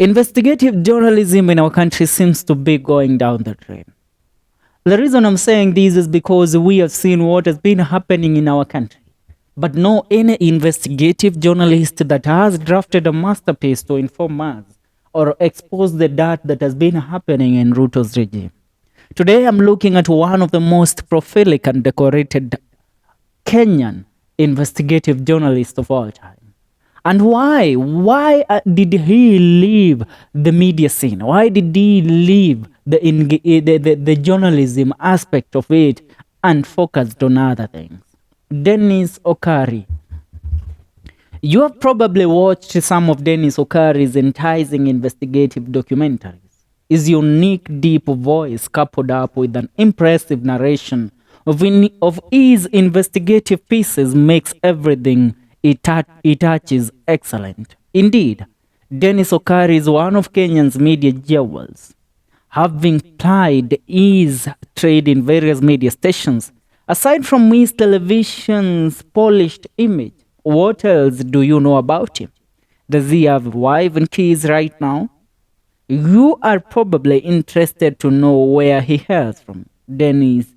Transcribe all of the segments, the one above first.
Investigative journalism in our country seems to be going down the drain. The reason I'm saying this is because we have seen what has been happening in our country, but no any investigative journalist that has drafted a masterpiece to inform us or expose the dirt that has been happening in Ruto's regime. Today I'm looking at one of the most prolific and decorated Kenyan investigative journalists of all time. And why? Why did he leave the media scene? Why did he leave the journalism aspect of it and focused on other things? Dennis Okari. You have probably watched some of Dennis Okari's enticing investigative documentaries. His unique, deep voice, coupled up with an impressive narration of his investigative pieces, makes everything it touches excellent. Indeed, Dennis Okari is one of Kenya's media jewels. Having plied his trade in various media stations, aside from his television's polished image, what else do you know about him? Does he have a wife and kids right now? You are probably interested to know where he hails from. Dennis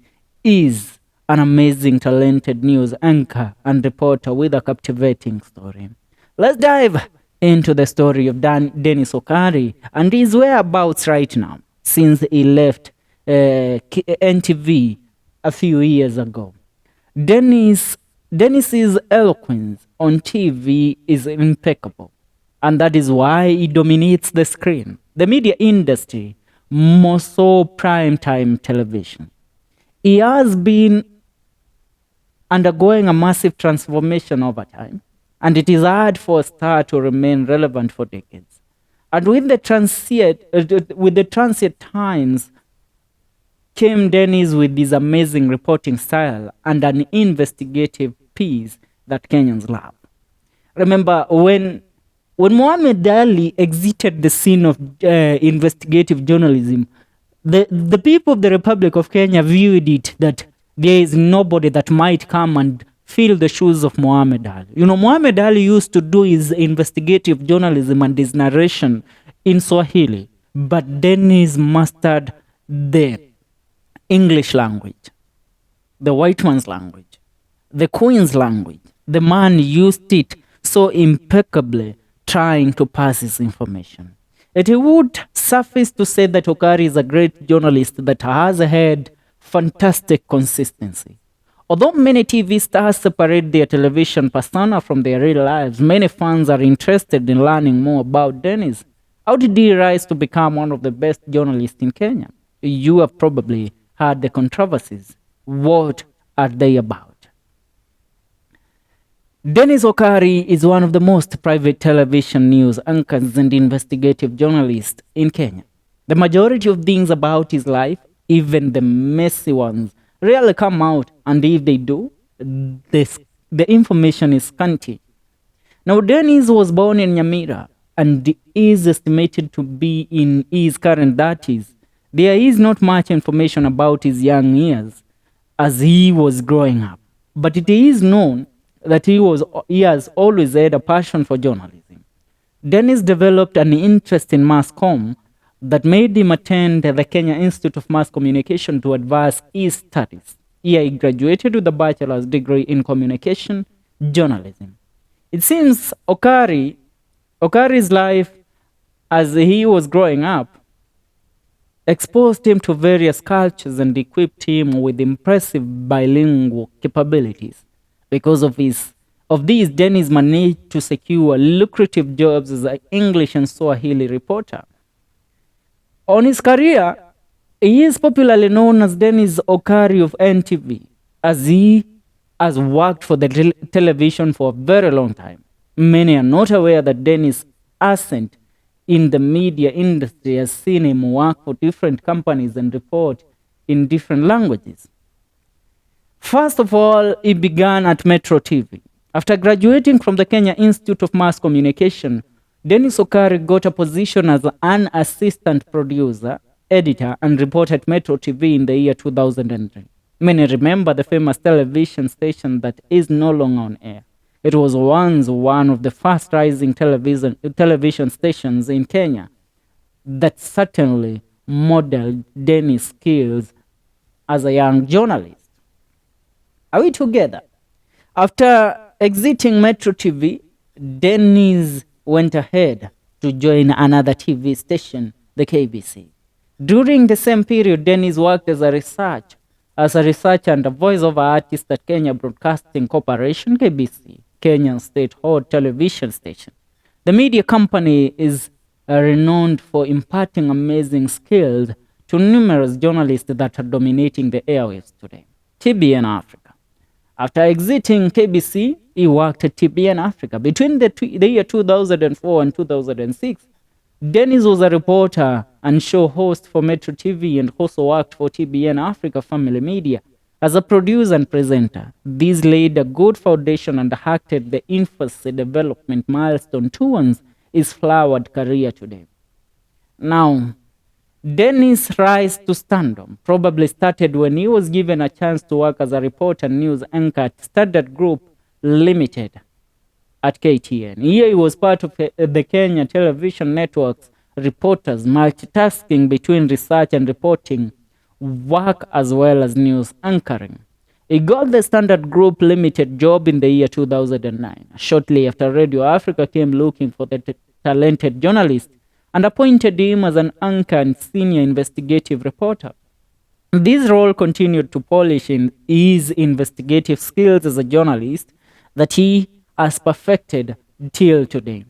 is an amazing, talented news anchor and reporter with a captivating story. Let's dive into the story of Dennis Okari and his whereabouts right now, since he left NTV a few years ago. Dennis's eloquence on TV is impeccable, and that is why he dominates the screen, the media industry, more so primetime television. He has been undergoing a massive transformation over time, and it is hard for a star to remain relevant for decades. And with the transient times came Dennis with his amazing reporting style and an investigative piece that Kenyans love. Remember, when Muhammad Ali exited the scene of investigative journalism, the people of the Republic of Kenya viewed it that there is nobody that might come and fill the shoes of Muhammad Ali. You know, Muhammad Ali used to do his investigative journalism and his narration in Swahili, but Dennis mastered the English language, the white man's language, the queen's language. The man used it so impeccably, trying to pass his information. It would suffice to say that Okari is a great journalist that has had fantastic consistency. Although many TV stars separate their television persona from their real lives, many fans are interested in learning more about Dennis. How did he rise to become one of the best journalists in Kenya? You have probably heard the controversies. What are they about? Dennis Okari is one of the most private television news anchors and investigative journalists in Kenya. The majority of things about his life, even the messy ones, rarely come out, and if they do, the information is scanty. Now, Dennis was born in Nyamira and is estimated to be in his current 30s. There is not much information about his young years as he was growing up, but it is known that he has always had a passion for journalism. Dennis developed an interest in mass comm that made him attend the Kenya Institute of Mass Communication to advance his studies. Here he graduated with a bachelor's degree in communication journalism. It seems Okari's life as he was growing up exposed him to various cultures and equipped him with impressive bilingual capabilities. Because of these, Dennis managed to secure lucrative jobs as an English and Swahili reporter. On his career, he is popularly known as Dennis Okari of NTV, as he has worked for the television for a very long time. Many are not aware that Dennis' ascent in the media industry has seen him work for different companies and report in different languages. First of all, he began at Metro TV. After graduating from the Kenya Institute of Mass Communication, Dennis Okari got a position as an assistant producer, editor, and reporter at Metro TV in the year 2003. Many remember the famous television station that is no longer on air. It was once one of the fast-rising television stations in Kenya, that certainly modeled Dennis' skills as a young journalist. Are we together? After exiting Metro TV, Dennis went ahead to join another TV station, the KBC. During the same period, Dennis worked as a researcher and a voiceover artist at Kenya Broadcasting Corporation, KBC, Kenyan state-owned television station. The media company is renowned for imparting amazing skills to numerous journalists that are dominating the airwaves today. TBN Africa. After exiting KBC, he worked at TBN Africa. Between the year 2004 and 2006, Dennis was a reporter and show host for Metro TV and also worked for TBN Africa Family Media as a producer and presenter. This laid a good foundation and acted the infancy development milestone towards his flowered career today. Now, Dennis' rise to stardom probably started when he was given a chance to work as a reporter and news anchor at Standard Group Limited at KTN. Here he was part of the Kenya television network's reporters, multitasking between research and reporting work as well as news anchoring. He got the Standard Group Limited job in the year 2009. Shortly after, Radio Africa came looking for the talented journalist and appointed him as an anchor and senior investigative reporter. This role continued to polish his investigative skills as a journalist that he has perfected till today.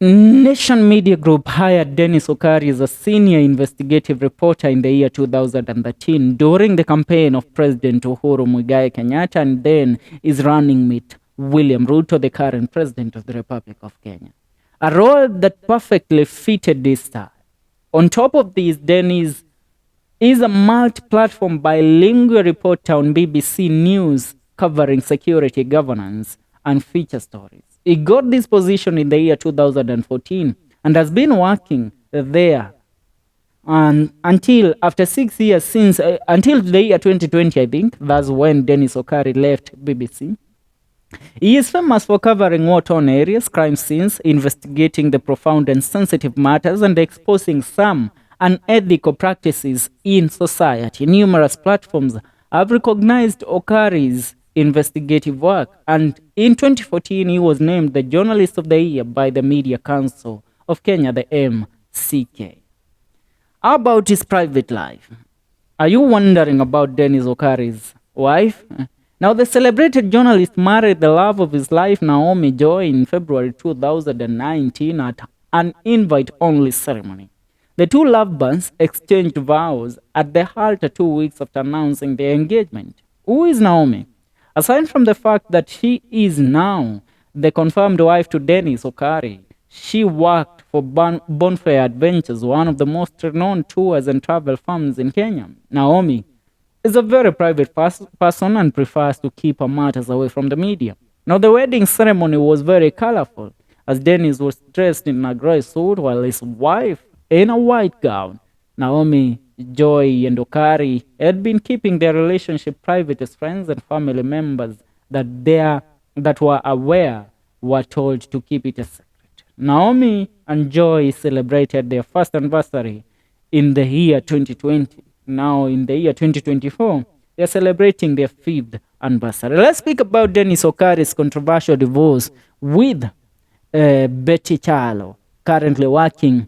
Nation Media Group hired Dennis Okari as a senior investigative reporter in the year 2013 during the campaign of President Uhuru Muigai Kenyatta and then his running mate William Ruto, the current president of the Republic of Kenya. A role that perfectly fitted this style. On top of this, Dennis is a multi-platform bilingual reporter on BBC News covering security, governance, and feature stories. He got this position in the year 2014 and has been working there until after 6 years until the year 2020, I think. That's when Dennis Okari left BBC. He is famous for covering war-torn areas, crime scenes, investigating the profound and sensitive matters, and exposing some unethical practices in society. Numerous platforms have recognized Okari's investigative work, and in 2014, he was named the Journalist of the Year by the Media Council of Kenya, the MCK. How about his private life? Are you wondering about Dennis Okari's wife? Now, the celebrated journalist married the love of his life, Naomi Joy, in February 2019 at an invite-only ceremony. The two lovebirds exchanged vows at the altar 2 weeks after announcing their engagement. Who is Naomi? Aside from the fact that she is now the confirmed wife to Dennis Okari, she worked for Bonfire Adventures, one of the most renowned tours and travel firms in Kenya. Naomi is a very private person and prefers to keep her matters away from the media. Now, the wedding ceremony was very colorful, as Dennis was dressed in a gray suit while his wife in a white gown. Naomi Joy and Okari had been keeping their relationship private as friends and family members that were aware were told to keep it a secret. Naomi and Joy celebrated their first anniversary in the year 2020. Now, in the year 2024, they are celebrating their 5th anniversary. Let's speak about Dennis Okari's controversial divorce with Betty Chalo, currently working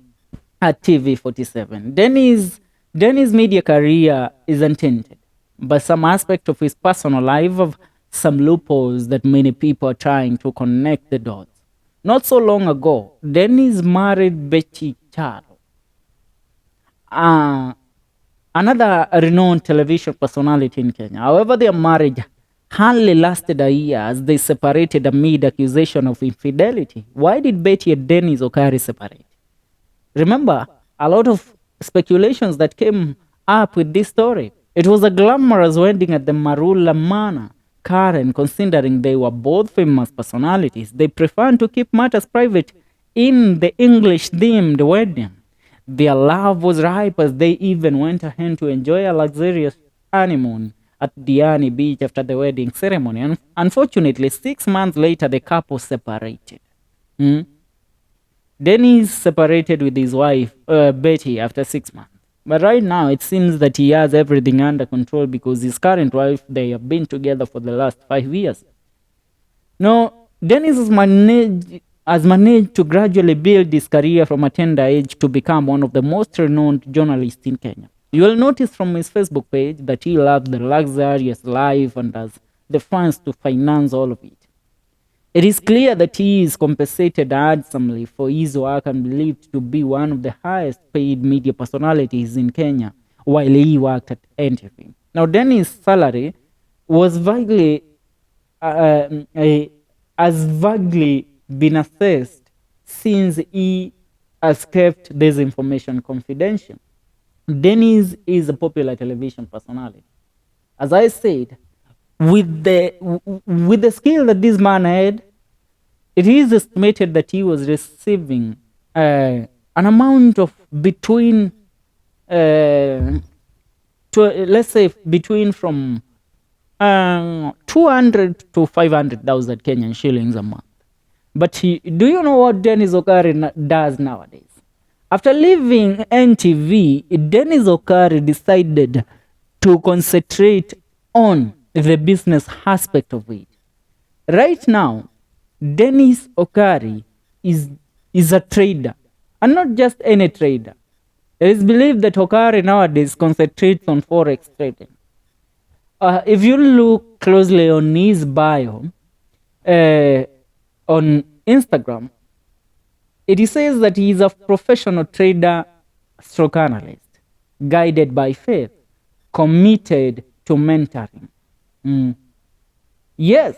at TV47. Dennis' media career is untainted, but some aspect of his personal life have some loopholes that many people are trying to connect the dots. Not so long ago, Dennis married Betty Chalo, another renowned television personality in Kenya. However, their marriage hardly lasted a year as they separated amid accusation of infidelity. Why did Betty and Dennis Okari separate? Remember, a lot of speculations that came up with this story. It was a glamorous wedding at the Marula Manor. Karen, considering they were both famous personalities, they preferred to keep matters private in the English-themed wedding. Their love was ripe as they even went ahead to enjoy a luxurious honeymoon at Diani Beach after the wedding ceremony. And unfortunately, 6 months later, the couple separated. Dennis separated with his wife, Betty, after 6 months. But right now, it seems that he has everything under control because his current wife, they have been together for the last 5 years. Now, Dennis has managed to gradually build his career from a tender age to become one of the most renowned journalists in Kenya. You will notice from his Facebook page that he loves the luxurious life and has the funds to finance all of it. It is clear that he is compensated handsomely for his work and believed to be one of the highest paid media personalities in Kenya while he worked at NTV. Now, Dennis' salary was vaguely has vaguely been assessed since he has kept this information confidential. Dennis is a popular television personality. As I said, with the skill that this man had, it is estimated that he was receiving an amount of between, let's say, between from 200 to 500,000 Kenyan shillings a month. But do you know what Dennis Okari does nowadays? After leaving NTV, Dennis Okari decided to concentrate on the business aspect of it. Right now, Dennis Okari is a trader, and not just any trader. It is believed that Okari nowadays concentrates on forex trading. If you look closely on his bio on Instagram, it says that he is a professional trader stroke analyst, guided by faith, committed to mentoring. Yes,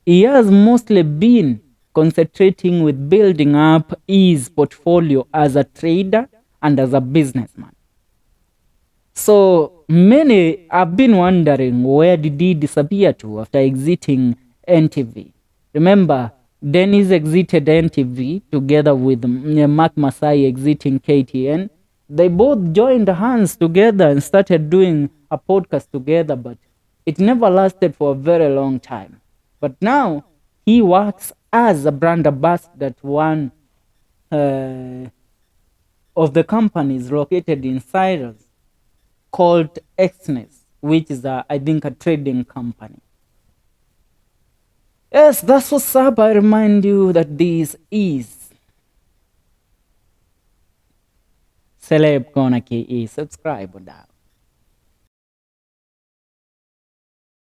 he has mostly been concentrating with building up his portfolio as a trader and as a businessman. So many have been wondering, where did he disappear to after exiting NTV? Remember, Dennis exited NTV together with Mark Masai exiting KTN. They both joined hands together and started doing a podcast together, but it never lasted for a very long time. But now he works as a brand ambassador to one of the companies located in Cyrus called Xness, which is, I think, a trading company. Yes, that's what's up. I remind you that this is Celeb Corner KE. Subscribe on that.